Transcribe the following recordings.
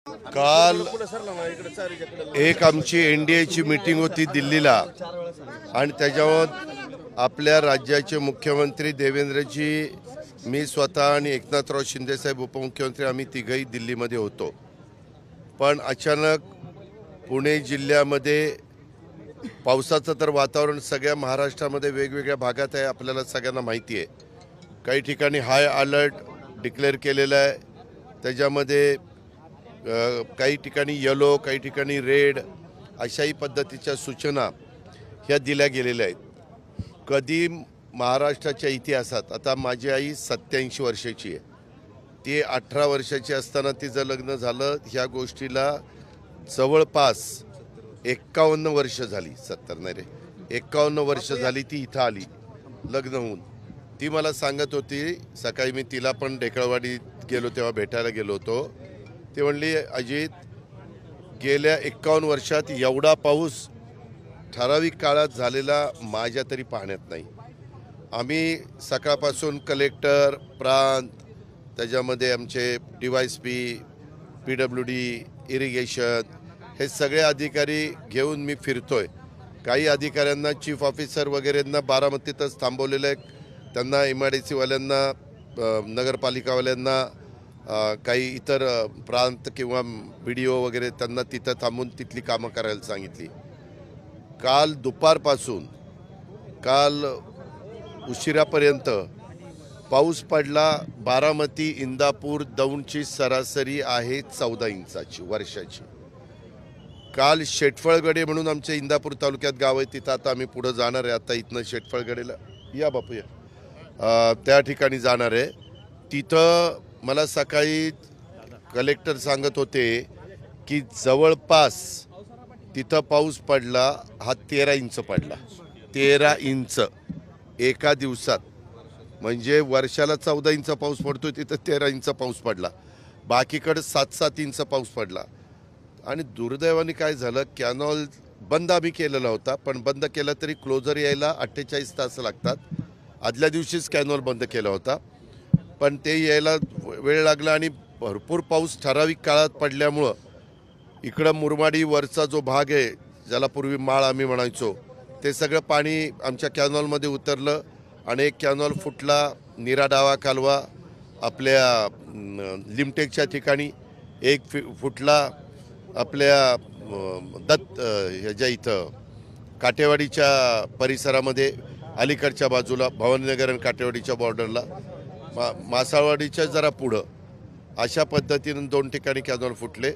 काल एक आमची एनडीएची मीटिंग होती दिल्लीला आणि त्याच्यावर आपल्या राज्याचे मुख्यमंत्री देवेंद्रजी, मी स्वतः आणि एकनाथराव शिंदे साहेब उपमुख्यमंत्री आम्ही तिघही दिल्लीमध्ये होतो। पण अचानक पुणे जिल्ह्यामध्ये पावसाचं तर वातावरण सगळ्या महाराष्ट्रामध्ये वेगवेगळ्या भागात आहे, आपल्याला सगळ्यांना माहिती आहे। काही ठिकाणी हाय अलर्ट डिक्लेअर केलेला आहे, त्याच्यामध्ये काही ठिकाणी येलो, काही ठिकाणी रेड अशाही पद्धतीच्या सूचना ह्या दिल्या गेलेल्या आहेत। कधी महाराष्ट्राच्या इतिहासात, आता माझी आई 87 वर्षाची आहे, ती 18 वर्षाची असताना तिचं लग्न झालं। ह्या गोष्टीला जवळपास 51 वर्ष झाली, 70 नाही रे, 51 वर्ष झाली ती इथं आली लग्न होऊन। ती मला सांगत होती, सकाळी मी तिला पण ढेकळवाडीत गेलो तेव्हा भेटायला गेलो होतो, ती म्हणली अजित, गेल्या 51 वर्षात एवढा पाऊस ठराविक काळात झालेला माझ्या तरी पाहण्यात नाही। आम्ही सकाळपासून कलेक्टर, प्रांत, त्याच्यामध्ये आमचे DYSP, PWD, इरिगेशन हे सगळे अधिकारी घेऊन मी फिरतोय। काही अधिकाऱ्यांना, चीफ ऑफिसर वगैरेंना बारामतीतच थांबवलेलं आहे, त्यांना MIDC वाल्यांना, नगरपालिकावाल्यांना, काही इतर प्रांत किंवा BDO वगैरे त्यांना तिथं थांबून तिथली कामं करायला सांगितली। काल दुपारपासून काल उशिरापर्यंत पाऊस पडला। बारामती, इंदापूर, दौंडची सरासरी आहे 14 इंचाची वर्षाची। काल शेटफळगडे म्हणून आमच्या इंदापूर तालुक्यात गाव आहे, तिथं आता आम्ही पुढे जाणार आहे। आता इथनं शेटफळगडेला या बापू या, त्या ठिकाणी जाणार आहे। तिथं मला सकाळी कलेक्टर सांगत होते की जवळपास तिथं पाऊस पडला हा 13 इंच पडला, 13 इंच एका दिवसात। म्हणजे वर्षाला 14 इंच पाऊस पडतो, तिथं 13 इंच पाऊस पडला। बाकीकडे 7-7 इंच पाऊस पडला। आणि दुर्दैवाने काय झालं, कॅनॉल बंद आम्ही केलेला होता, पण बंद केला तरी क्लोजर यायला 48 तास लागतात। आदल्या दिवशीच कॅनॉल बंद केला होता, पण ते यायला वेळ लागला आणि भरपूर पाऊस ठराविक काळात पडल्यामुळं इकडं मुरमाडी वरचा जो भाग आहे, ज्याला पूर्वी माळ आम्ही म्हणायचो, ते सगळं पाणी आमच्या कॅनॉलमध्ये उतरलं आणि एक कॅनॉल फुटला, निराडावा कालवा आपल्या लिमटेकच्या ठिकाणी, एक फुटला आपल्या ह्याच्या इथं काटेवाडीच्या परिसरामध्ये, अलीकडच्या बाजूला भवानीनगर आणि काटेवाडीच्या बॉर्डरला, मासाळवाडीच्या जरा पुढं, अशा पद्धतीनं 2 ठिकाणी कॅनॉल फुटले।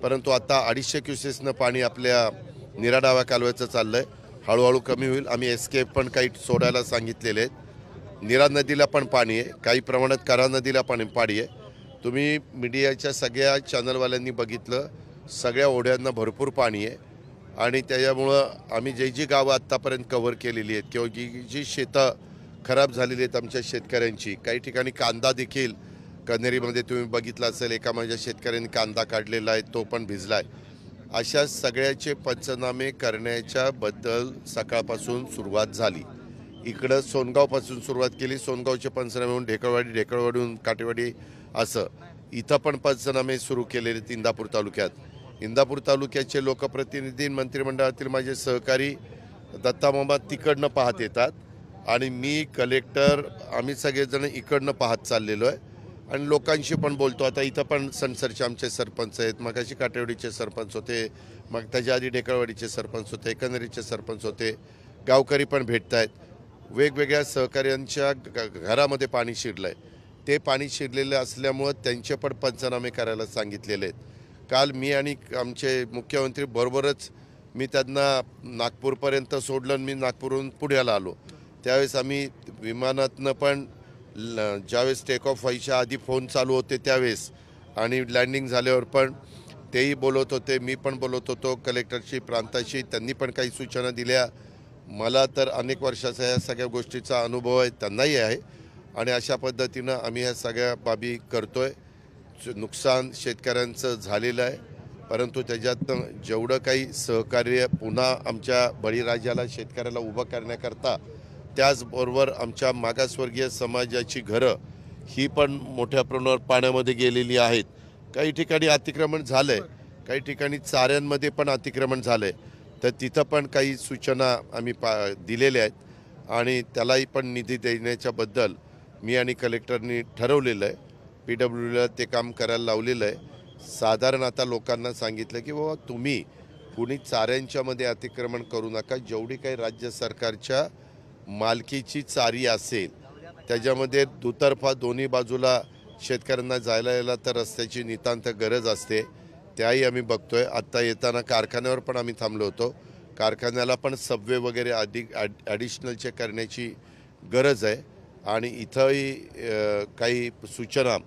परंतु आता 250 क्युसेसनं पाणी आपल्या निराडावा कालव्याचं चाललं आहे, हळूहळू कमी होईल। आम्ही एस्केप पण काही सोडायला सांगितलेले आहेत। निरा नदीला पण पाणी आहे, काही प्रमाणात करा नदीला पण पाणी आहे। तुम्ही मीडियाच्या सगळ्या चॅनलवाल्यांनी बघितलं, सगळ्या ओढ्यांना भरपूर पाणी आहे आणि त्याच्यामुळं आम्ही जी गावं आत्तापर्यंत कव्हर केलेली आहेत किंवा जी शेतं खराब झालेली आहेत आमच्या शेतकऱ्यांची, काही ठिकाणी कांदा देखील, कन्हेरीमध्ये तुम्ही बघितलं असेल, एका माझ्या शेतकऱ्यांनी कांदा काढलेला आहे, तो पण भिजला आहे। अशा सगळ्याचे पंचनामे करण्याच्या बद्दल सकाळपासून सुरुवात झाली। इकडं सोनगावपासून सुरुवात केली, सोनगावचे पंचनामे होऊन ढेकळवाडीहून काटेवाडी, असं इथं पण पंचनामे सुरू केलेले आहेत। इंदापूर तालुक्यात, इंदापूर तालुक्याचे लोकप्रतिनिधी, मंत्रिमंडळातील माझे सहकारी दत्तामामा तिकडनं पाहत येतात आणि मी, कलेक्टर, आम्ही सगळेजण इकडनं पाहत चाललेलो आहे आणि लोकांशी पण बोलतो। आता इथं पण सणसरचे आमचे सरपंच आहेत, मग अशी काटेवाडीचे सरपंच होते, मग त्याच्या आधी ढेकळवाडीचे सरपंच होते, कन्हेरीचे सरपंच होते, गावकरी पण भेटत आहेत। वेगवेगळ्या सहकार्यांच्या घरामध्ये पाणी शिरलं आहे, ते पाणी शिरलेलं असल्यामुळं त्यांचे पण पंचनामे करायला सांगितलेले आहेत। काल मी आणि आमचे मुख्यमंत्री बरोबरच मी त्यांना नागपूरपर्यंत सोडलं, मी नागपूरहून पुण्याला आलो। त्यावेळेस आम्ही विमानातनं पण ज्यावेळेस टेक ऑफ व्हायच्या आधी फोन चालू होते त्यावेळेस, आणि लँडिंग झाल्यावर पण तेही बोलत होते, मी पण बोलत होतो कलेक्टरशी, प्रांताशी, त्यांनी पण काही सूचना दिल्या। मला तर अनेक वर्षाचा या सगळ्या गोष्टीचा अनुभव आहे, त्यांनाही आहे, आणि अशा पद्धतीनं आम्ही ह्या सगळ्या बाबी करतोय। नुकसान शेतकऱ्यांचं झालेलं आहे, परंतु त्याच्यातनं जेवढं काही सहकार्य पुन्हा आमच्या बळीराजाला, शेतकऱ्याला उभं करण्याकरता, त्याचबरोबर आमच्या मागासवर्गीय समाजाची घरं ही पण मोठ्या प्रमाणावर पाण्यामध्ये गेलेली आहेत, काही ठिकाणी अतिक्रमण झालंय, काही ठिकाणी चाऱ्यांमध्ये पण अतिक्रमण झालंय, तर तिथं पण काही सूचना आम्ही दिलेल्या आहेत आणि त्यालाही पण निधी देण्याच्याबद्दल मी आणि कलेक्टरनी ठरवलेलं आहे. PWDला ते काम करायला लावलेलं आहे. साधारण आता लोकांना सांगितलं की बाबा तुम्ही कुणी चाऱ्यांच्यामध्ये अतिक्रमण करू नका. जेवढी काही राज्य सरकारच्या मालकीची चारी असेल त्याच्यामध्ये दुतर्फा दोन्ही बाजूला शेतकऱ्यांना जायला यायला तर रस्त्याची नितांत गरज असते, त्याही आम्ही बघतोय. आत्ता येताना कारखान्यावर पण आम्ही थांबलो होतो. कारखान्याला पण सबवे वगैरे ॲडिशनलचे करण्याची गरज आहे आणि इथंही काही सूचना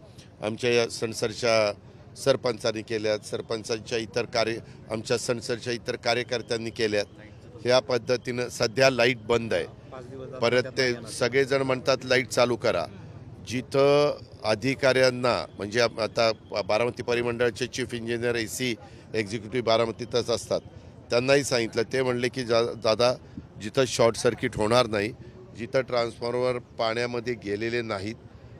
आमच्या या सणसरच्या सरपंचांनी केल्यात, सरपंचांच्या आमच्या सणसरच्या इतर कार्यकर्त्यांनी केल्यात. ह्या पद्धतीनं सध्या लाईट बंद आहे. परत ते सगळेजण म्हणतात लाईट चालू करा. जिथं अधिकाऱ्यांना म्हणजे आता बारामती परिमंडळाचे चीफ इंजिनियर AC एक्झिक्युटिव्ह बारामतीतच असतात, त्यांनाही सांगितलं. ते म्हणले की दादा जिथं शॉर्ट सर्किट होणार नाही, जिथं ट्रान्सफॉर्मर पाण्यामध्ये गेलेले नाहीत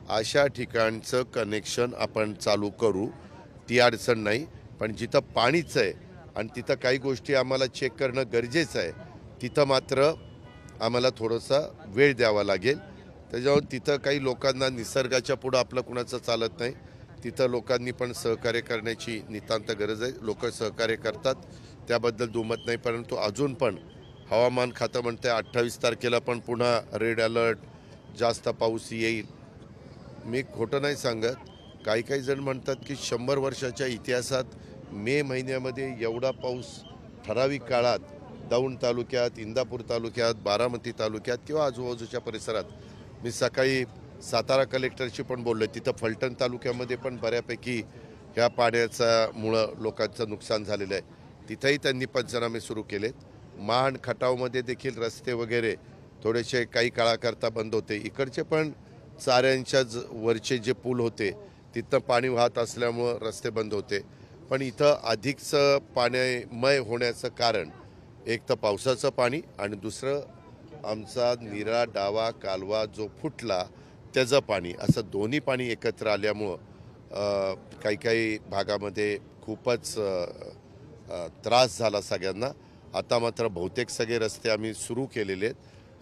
अशा ठिकाणचं कनेक्शन आपण चालू करू, ती अडचण नाही. पण जिथं पाणीच आहे आणि तिथं काही गोष्टी आम्हाला चेक करणं गरजेचं आहे, तिथं मात्र आम्हाला थोडासा वेळ द्यावा लागेल. त्याच्यावर तिथं काही लोकांना निसर्गाच्या पुढं आपलं कुणाचं चालत नाही, तिथं लोकांनी पण सहकार्य करण्याची नितांत गरज आहे. लोक सहकार्य करतात, त्याबद्दल दुमत नाही. परंतु अजून पण हवामान खातं म्हणते 28 तारखेला पण पुन्हा रेड अलर्ट, जास्त पाऊस येईल. मी खोटं नाही सांगत. काही जण म्हणतात की 100 वर्षाच्या इतिहासात मे महिन्यामध्ये एवढा पाऊस ठराविक काळात दौंड तालुक्यात, इंदापूर तालुक्यात, बारामती तालुक्यात किंवा आजूबाजूच्या परिसरात. मी सकाळी सातारा कलेक्टरशी पण बोललो. तिथं फलटण तालुक्यामध्ये पण बऱ्यापैकी ह्या पाण्याच्यामुळं लोकांचं नुकसान झालेलं आहे. तिथंही त्यांनी पंचनामे सुरू केलेत. महाड खटावमध्ये देखील रस्ते वगैरे थोडेसे काही काळाकरता बंद होते. इकडचे पण चाऱ्यांच्या वरचे जे पूल होते तिथं पाणी वाहत असल्यामुळं रस्ते बंद होते. पण इथं अधिकचं पाण्यामय होण्याचं कारण एक तर पावसाचं पाणी आणि दुसरं आमचा नीरा डावा कालवा जो फुटला त्याचं पाणी, असं दोन्ही पाणी एकत्र आल्यामुळं काही भागामध्ये खूपच त्रास झाला सगळ्यांना. आता मात्र बहुतेक सगळे रस्ते आम्ही सुरू केलेले आहेत.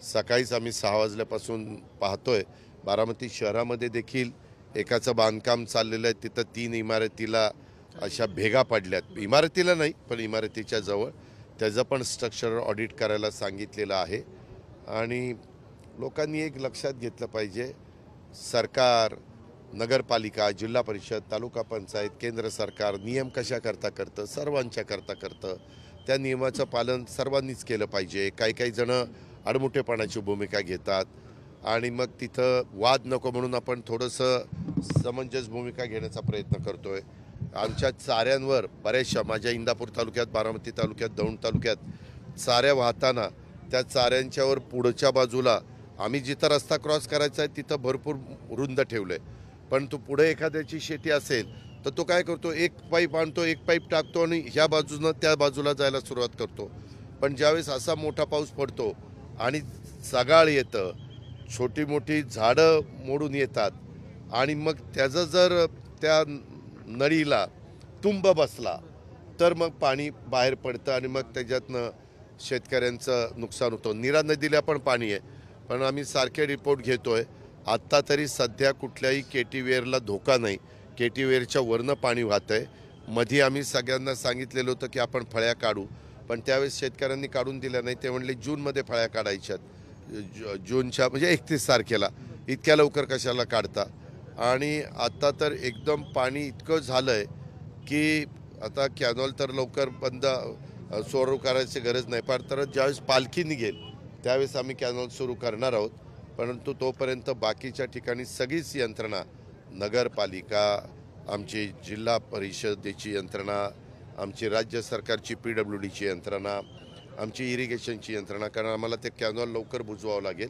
सकाळीच आम्ही 6 वाजल्यापासून पाहतोय. बारामती शहरामध्ये देखील एकाचं बांधकाम चाललेलं आहे. तिथं 3 इमारतीला अशा भेगा पडल्यात. इमारतीला नाही पण इमारतीच्या जवळ. त्याचं पण स्ट्रक्चरल ऑडिट करायला सांगितलेलं आहे. आणि लोकांनी एक लक्षात घेतलं पाहिजे, सरकार, नगरपालिका, जिल्हा परिषद, तालुका पंचायत, केंद्र सरकार नियम कशाकरता करतं, सर्वांच्या करता करतं. त्या नियमाचं पालन सर्वांनीच केलं पाहिजे. काही जणं आडमुठेपणाची भूमिका घेतात आणि मग तिथं वाद नको म्हणून आपण थोडंसं समंजस भूमिका घेण्याचा प्रयत्न करतोय. आमच्या चाऱ्यांवर बऱ्याचशा माझ्या इंदापूर तालुक्यात, बारामती तालुक्यात, दौंड तालुक्यात चाऱ्या वाहताना त्या चाऱ्यांच्यावर पुढच्या बाजूला आम्ही जिथं रस्ता क्रॉस करायचा आहे तिथं भरपूर रुंद ठेवलं आहे. पण तो पुढे एखाद्याची शेती असेल तर तो काय करतो, एक पाईप आणतो, एक पाईप टाकतो आणि ह्या बाजूनं त्या बाजूला जायला सुरुवात करतो. पण ज्यावेळेस असा मोठा पाऊस पडतो आणि सगाळ येतं, छोटी मोठी झाडं मोडून येतात आणि मग त्याचं जर त्या नळीला तुंब बसला तर मग पाणी बाहेर पडतं आणि मग त्याच्यातनं शेतकऱ्यांचं नुकसान होतं. नीरा नदीला पण पाणी आहे, पण आम्ही सारखे रिपोर्ट घेतोय. आत्ता तरी सध्या कुठल्याही केटीवेरला धोका नाही. केटीवेरच्या वरनं पाणी वाहत आहे. मध्ये आम्ही सगळ्यांना सांगितलेलं होतं की आपण फळ्या काढू, पण त्यावेळेस शेतकऱ्यांनी काढून दिल्या नाही. ते म्हणले जूनमध्ये फळ्या काढायच्यात, जूनच्या म्हणजे 31 तारखेला. इतक्या लवकर कशाला काढता. आणि आता तर एकदम पाणी इतकं झालं आहे की आता कॅनॉल तर लवकर बंद सुरू करायची गरज नाही. पण तर ज्यावेळेस पालखी निघेल त्यावेळेस आम्ही कॅनॉल सुरू करणार आहोत. परंतु तोपर्यंत बाकीच्या ठिकाणी सगळीच यंत्रणा, नगरपालिका, आमची जिल्हा परिषदेची यंत्रणा, आमची राज्य सरकारची PWDची यंत्रणा, आमची इरिगेशनची यंत्रणा, कारण आम्हाला ते कॅनॉल लवकर बुजवावं लागेल.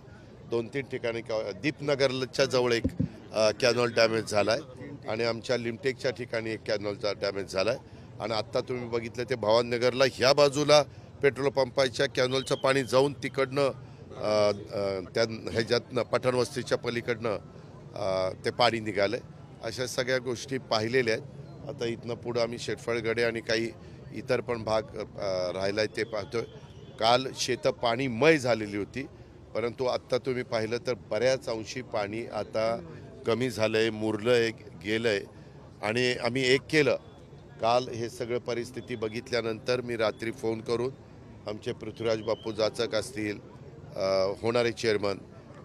2-3 ठिकाणी दीपनगरच्या जवळ एक कॅनॉल डॅमेज झाला आहे आणि आमच्या लिमटेकच्या ठिकाणी एक कॅनॉलचा डॅमेज झाला आहे. आणि आत्ता तुम्ही बघितलं ते भवाननगरला ह्या बाजूला पेट्रोल पंपाच्या कॅनॉलचं पाणी जाऊन तिकडनं त्या ह्याच्यातनं पठाणवस्तीच्या पलीकडनं ते पाणी निघालं आहे. अशा सगळ्या गोष्टी पाहिलेल्या आहेत. आता इथनं पुढं आम्ही शेटफळगडे आणि काही इतर पण भाग राहिला ते पाहतोय. काल शेतं पाणीमय झालेली होती, परंतु आत्ता तुम्ही पाहिलं तर बऱ्याच अंशी पाणी आता कमी झालं आहे, मुरलं आहे, गेलं आहे. आणि आम्ही एक केलं, काल हे सगळं परिस्थिती बघितल्यानंतर मी रात्री फोन करून आमचे पृथ्वीराज बापू जाचक असतील, होणारे चेअरमन,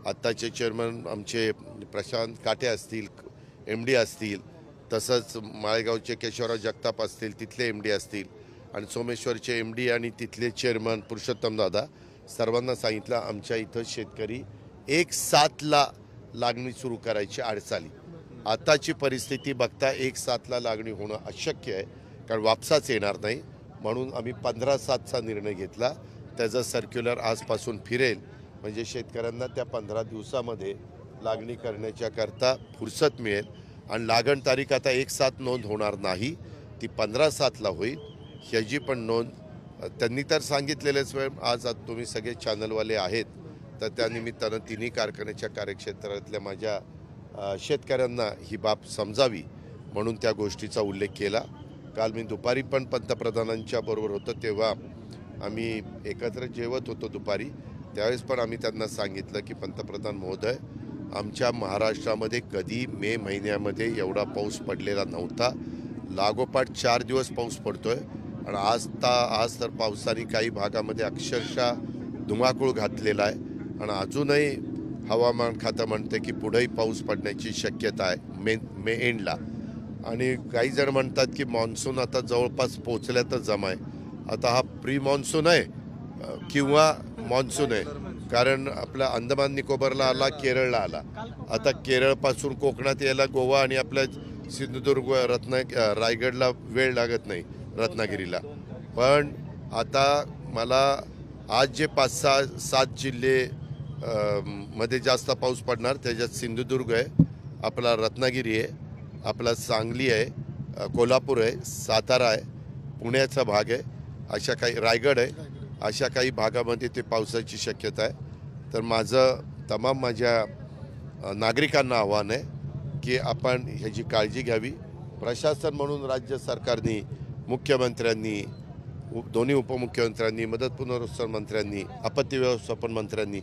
आत्ताचे चेअरमन आमचे प्रशांत काटे असतील, MD असतील, तसंच माळेगावचे केशवराव जगताप असतील, तिथले MD असतील, आणि सोमेश्वरचे MD आणि तिथले चेअरमन पुरुषोत्तम दादा, सर्वांना सांगितलं आमच्या इथं शेतकरी 1/7ला लागणी सुरू करायची अडचण आली. आताची परिस्थिती बघता 1/7ला लागणी होणं अशक्य आहे, कारण वापसाच येणार नाही. म्हणून आम्ही 15/7चा निर्णय घेतला. त्याचा सर्क्युलर आजपासून फिरेल, म्हणजे शेतकऱ्यांना त्या 15 दिवसामध्ये लागणी करण्याच्या करता फुरसत मिळेल. आणि लागण तारीख आता 1/7 नोंद होणार नाही, ती 15/7ला होईल. ह्याची पण नोंद त्यांनी तर सांगितलेलेच. आज तुम्ही सगळे चॅनलवाले आहेत, तर त्यानिमित्तानं तिन्ही कारखान्याच्या कार्यक्षेत्रातल्या माझ्या शेतकऱ्यांना ही बाब समजावी म्हणून त्या गोष्टीचा उल्लेख केला. काल मी दुपारी पण पंतप्रधानांच्या बरोबर होतो, तेव्हा आम्ही एकत्र जेवत होतो दुपारी. त्यावेळेस पण आम्ही त्यांना सांगितलं की पंतप्रधान महोदय, आमच्या महाराष्ट्रामध्ये कधी मे महिन्यामध्ये एवढा पाऊस पडलेला नव्हता. लागोपाठ 4 दिवस पाऊस पडतोय, आणि आज तर पावसाने काही भागामध्ये अक्षरशः धुमाकूळ घातलेला आहे. आणि अजूनही हवामान खातं म्हणते की पुढेही पाऊस पडण्याची शक्यता आहे मे एंडला. आणि काही जण म्हणतात की मान्सून आता जवळपास पोचल्यातच जमा आहे. आता हा प्री मान्सून आहे किंवा मान्सून आहे, कारण आपल्या अंदमान निकोबारला आला, केरळला आला. आता केरळपासून कोकणात यायला गोवा आणि आपल्या सिंधुदुर्ग रायगडला वेळ लागत नाही, रत्नागिरीला. पण आता मला आज जे 5-6-7 जिल्हे मध्ये जास्त पाऊस पडणार, त्याच्यात सिंधुदुर्ग आहे, आपला रत्नागिरी आहे, आपला सांगली आहे, कोल्हापूर आहे, सातारा आहे, पुण्याचा भाग आहे, अशा काही रायगड आहे, अशा काही भागामध्ये ते पावसाची शक्यता आहे. तर माझ्या नागरिकांना आव्हान आहे की आपण ह्याची काळजी घ्यावी. प्रशासन म्हणून राज्य सरकारने, मुख्यमंत्र्यांनी, दोन्ही उपमुख्यमंत्र्यांनी, मदत पुनर्वसन मंत्र्यांनी, आपत्ती व्यवस्थापन मंत्र्यांनी,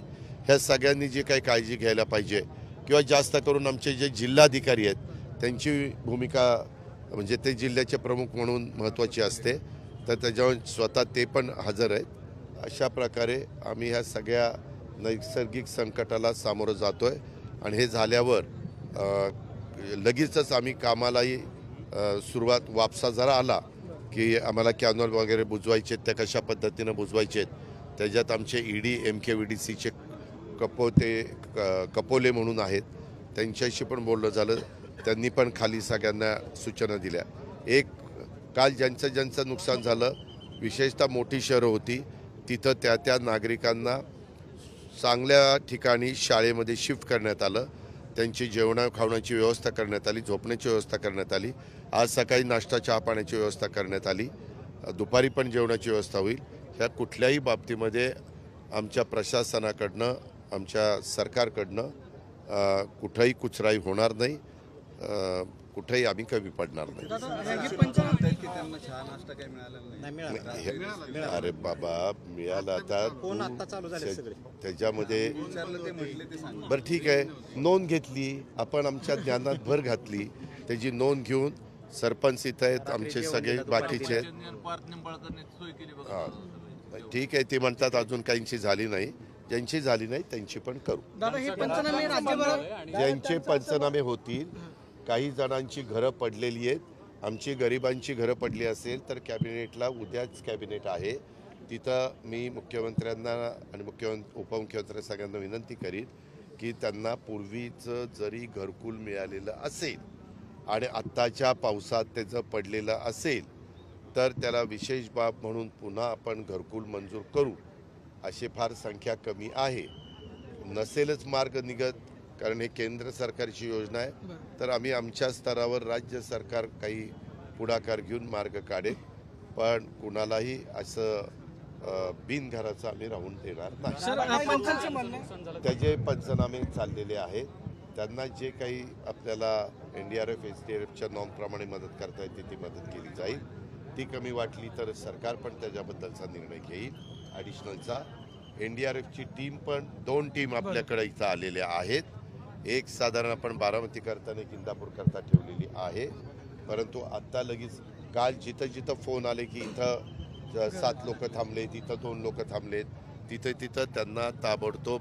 ह्या सगळ्यांनी जी काही काळजी घ्यायला पाहिजे, किंवा जास्त करून आमचे जे जिल्हाधिकारी आहेत त्यांची भूमिका, म्हणजे ते जिल्ह्याचे प्रमुख म्हणून महत्त्वाची असते, तर त्याच्यावर स्वतः ते पण हजर आहेत. अशा प्रकारे आम्ही ह्या सगळ्या नैसर्गिक संकटाला सामोरं जातो आहे. आणि हे झाल्यावर लगेचच आम्ही कामालाही सुरुवात, वापसा जरा आला की आम्हाला कॅनॉल वगैरे बुजवायचे, त्या कशा पद्धतीनं बुजवायचे, त्याच्यात आमचे ED MKVDCचे कपोले म्हणून आहेत, त्यांच्याशी पण बोलणं झालं. त्यांनी पण खाली सगळ्यांना सूचना दिल्या. काल ज्यांचं नुकसान झालं, विशेषतः मोठी शहरं होती, तिथं त्या नागरिकांना चांगल्या ठिकाणी शाळेमध्ये शिफ्ट करण्यात आलं. त्यांची खावण्याची व्यवस्था करण्यात आली, झोपण्याची व्यवस्था करण्यात आली. आज सकाळी नाश्ता चहा पाण्याची व्यवस्था करण्यात आली. दुपारी पण जेवणाची व्यवस्था होईल. ह्या कुठल्याही बाबतीमध्ये आमच्या प्रशासनाकडनं, आमच्या सरकारकडनं कुठंही कुचराई होणार नाही, कुठेही आम्ही कमी पडणार नाही. अरे बाबा, मिळाला आता त्याच्यामध्ये. बरं ठीक आहे, नोंद घेतली आपण, आमच्या ज्ञानात भर घातली, त्याची नोंद घेऊन सरपंच इथं आहेत, आमचे सगळे बाकीचे. हां ठीक आहे, ते म्हणतात अजून काहींची झाली नाही. ज्यांची झाली नाही त्यांची पण करू. ज्यांचे पंचनामे होतील, काही जणांची घरं पडलेली आहेत, आमची गरिबांची घरं पडली असेल तर कॅबिनेटला, उद्याच कॅबिनेट आहे, तिथं मी मुख्यमंत्र्यांना आणि उपमुख्यमंत्री सगळ्यांना विनंती करीन की त्यांना पूर्वीचं जरी घरकुल मिळालेलं असेल आणि आत्ताच्या पावसात त्याचं पडलेलं असेल तर त्याला विशेष बाब म्हणून पुन्हा आपण घरकुल मंजूर करू. अशी फार संख्या कमी आहे. नसेलच मार्ग निघत, कारण हे केंद्र सरकारची योजना आहे, तर आम्ही आमच्या स्तरावर राज्य सरकार काही पुढाकार घेऊन मार्ग काढेल. पण कुणालाही असं बिनघराचं आम्ही राहून देणार नाही. त्याचे पंचनामे चाललेले आहेत. त्यांना जे काही आपल्याला NDRF SDRFच्या नॉर्मप्रमाणे मदत करता येते ती मदत केली जाईल. ती कमी वाटली तर सरकार पण त्याच्याबद्दलचा निर्णय घेईल ॲडिशनलचा. NDRFची टीम पण 2 टीम आपल्याकडे इथं आलेल्या आहेत. एक साधारण आपण बारामती करता आणि इंदापूर करता ठेवलेली आहे. परंतु आत्ता लगेच काल जिथं जिथं फोन आले की इथं 7 लोक थांबले, तिथं 2 लोक थांबलेत, तिथं त्यांना ताबडतोब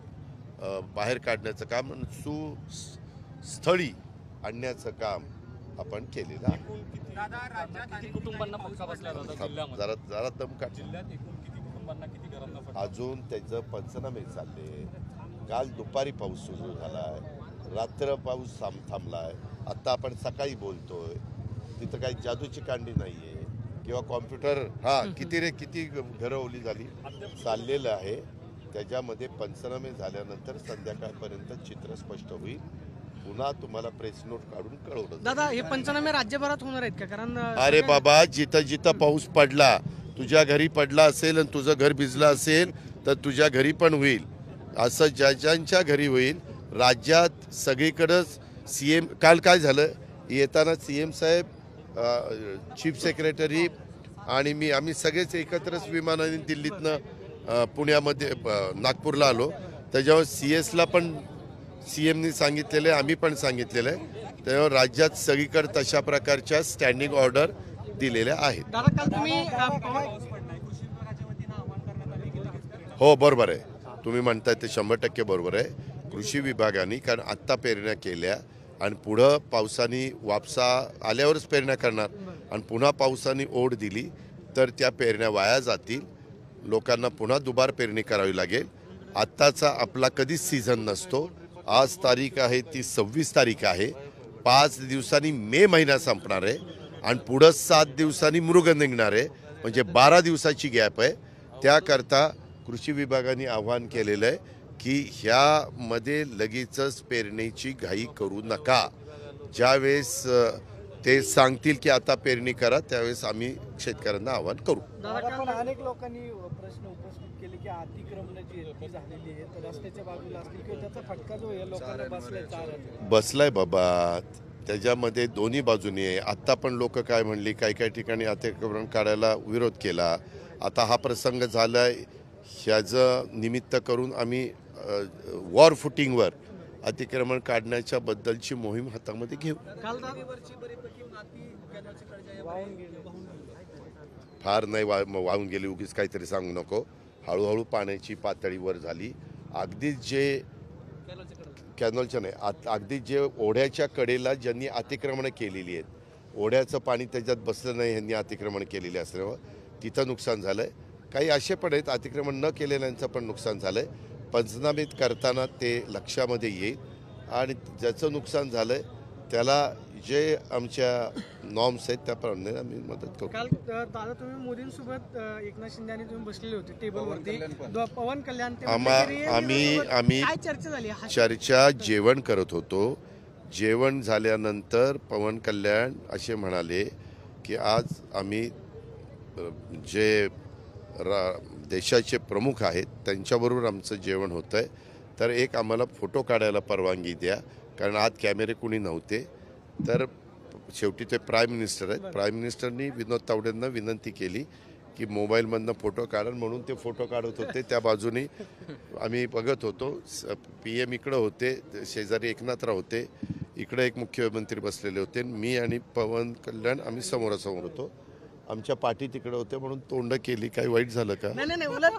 बाहेर काढण्याचं काम आणि सुस्थळी आणण्याचं काम आपण केलेलं आहे. जरा दम काढ. अजून त्याचं पंचनामे चालले. काल दुपारी पाऊस सुरू झालाय, रात्र पाऊस थांबलाय. आता आपण सकाळी बोलतोय. तिथं काही जादूची कांडी नाहीये किंवा कॉम्प्युटर किती घरं ओली झाली चाललेलं आहे. त्याच्यामध्ये पंचनामे झाल्यानंतर संध्याकाळपर्यंत चित्र स्पष्ट होईल. पुन्हा तुम्हाला प्रेस नोट काढून कळवलं. दादा, हे पंचनामे राज्यभरात होणार आहेत का? कारण अरे बाबा, जिथं जिथं पाऊस पडला, तुझ्या घरी पडला असेल आणि तुझं घर भिजलं असेल तर तुझ्या घरी पण होईल. असं ज्यांच्या घरी होईल. राज्यात सगळीकडंच CM काल काय झालं, येताना CM साहेब, चीफ सेक्रेटरी आणि आम्ही सगळेच एकत्रच विमानाने दिल्लीतनं पुण्यामध्ये नागपूरला आलो. त्याच्यावर CS ला पण CMनी सांगितलेलं आहे, आम्ही पण सांगितलेलं आहे. त्याच्यावर राज्यात सगळीकडे तशा प्रकारच्या स्टँडिंग ऑर्डर दिलेल्या आहेत. दादा, काल तुम्ही हो, बरोबर आहे. तुम्ही म्हणताय ते 100% बरोबर आहे. कृषी विभागाने, कारण आत्ता पेरण्या केल्या आणि पुढं पावसाने वापसा आल्यावरच पेरण्या करणार आणि पुन्हा पावसाने ओढ दिली तर त्या पेरण्या वाया जातील. लोकांना पुन्हा दुबार पेरणी करावी लागेल. आत्ताचा आपला कधीच सीझन नसतो. आज तारीख आहे ती 26 तारीख आहे. 5 दिवसांनी मे महिना संपणार आहे आणि पुढं 7 दिवसांनी मृग निघणार आहे. म्हणजे 12 दिवसाची गॅप आहे. त्याकरता कृषी विभागाने आवाहन केलेलं आहे की ह्यामध्ये लगेचच पेरणीची घाई करू नका. ज्यावेळेस ते सांगतील की आता पेरणी करा त्यावेळेस आम्ही शेतकऱ्यांना आवाहन करू. अनेक लोकांनी प्रश्न उपस्थित केले की अतिक्रमण जी झालेली आहे तर रस्त्याच्या बाजूला असतील किंवा त्याचा फटका जो आहे लोकांना बसलाय बाबा. त्याच्यामध्ये दोन्ही बाजूनी आहे. आत्ता पण लोक काय म्हणली, काही ठिकाणी अतिक्रमण काढायला विरोध केला. आता हा प्रसंग झालाय, ह्याचं निमित्त करून आम्ही वॉर फुटिंगवर अतिक्रमण काढण्याच्या बद्दलची मोहीम हातामध्ये घेऊ. फार नाही वाहून गेली, उगीच काहीतरी सांगू नको. हळूहळू पाण्याची पातळी वर झाली. अगदीच जे कॅनॉलच्या नाही, अगदीच जे ओढ्याच्या कडेला ज्यांनी अतिक्रमणं केलेली आहेत, ओढ्याचं पाणी त्याच्यात बसलं नाही, ह्यांनी अतिक्रमण केलेले असल्यामुळं तिथं नुकसान झालंय. काही असे पण आहेत अतिक्रमण न केलेल्यांचं पण नुकसान झालंय. पंचनामेत करताना ते लक्षामध्ये येईल आणि ज्याचं नुकसान झालंय त्याला जे आमच्या नॉर्म्स आहेत त्याप्रमाणे आम्ही मदत करू. काल दादा तुम्ही मोदींसोबत एकनाथ शिंदे आणि तुम्ही बसलेले होते टेबलवरती, पवन कल्याण, आम्ही काय चर्चा झाली? चर्चा जेवण करत होतो. जेवण झाल्यानंतर पवन कल्याण असे म्हणाले की आज आम्ही जे देशाचे प्रमुख आहेत त्यांच्याबरोबर आमचं जेवण होतं आहे, तर एक आम्हाला फोटो काढायला परवानगी द्या, कारण आज कॅमेरे कुणी नव्हते. तर शेवटी ते प्राईम मिनिस्टर आहेत. प्राईम मिनिस्टरनी विनोद तावडेंना विनंती केली की मोबाईलमधनं फोटो काढा, म्हणून ते फोटो काढत होते. त्या बाजूने आम्ही बघत होतो. PM इकडं होते, शेजारी एकनाथराव होते, इकडे एक मुख्यमंत्री बसलेले होते, मी आणि पवन कल्याण आम्ही समोरासमोर होतो. आमच्या पाठी तिकडे होते म्हणून तोंड केली. काही वाईट झालं का? नाही, उलट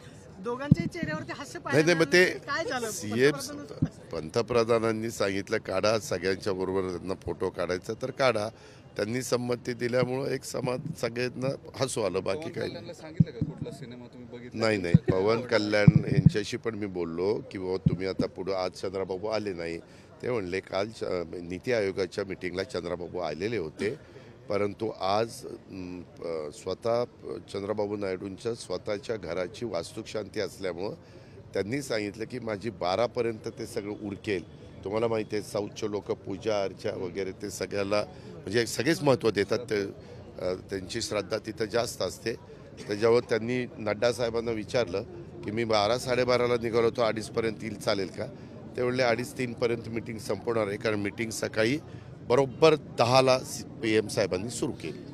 दोघांच्या चेहऱ्यावरती हास्य पाहिलं. नाही, मग ते काय झालं? CM पंतप्रधानांनी सांगितलं काढा, सगळ्यांच्या बरोबर त्यांना फोटो काढायचा तर काढा. त्यांनी संमती दिल्यामुळं एक समाज सगळ्यांना हसू आलं. बाकी काही नाही. पवन कल्याण यांच्याशी पण मी बोललो की बाबा तुम्ही आता पुढं, आज चंद्राबाबू आले नाही. ते म्हणले काल नीती आयोगाच्या मिटिंगला चंद्राबाबू आलेले होते, परंतु आज स्वतः चंद्रबाबू नायडूंच्या स्वतःच्या घराची वास्तुशांती असल्यामुळं त्यांनी सांगितलं की माझी 12पर्यंत ते सगळं उरकेल. तुम्हाला माहिती आहे साऊथचे लोक पूजा अर्चा वगैरे ते सगळ्याला म्हणजे सगळेच महत्त्व देतात. ते त्यांची श्रद्धा तिथं जास्त असते. त्याच्यावर त्यांनी नड्डा साहेबांना विचारलं की मी 12-12:30ला निघालो होतो, 2:30पर्यंत येईल चालेल का? ते म्हणले 2:30-3 मीटिंग संपवणार आहे, कारण मीटिंग सकाळी बरोबर 10ला PM साहेबांनी सुरू केली.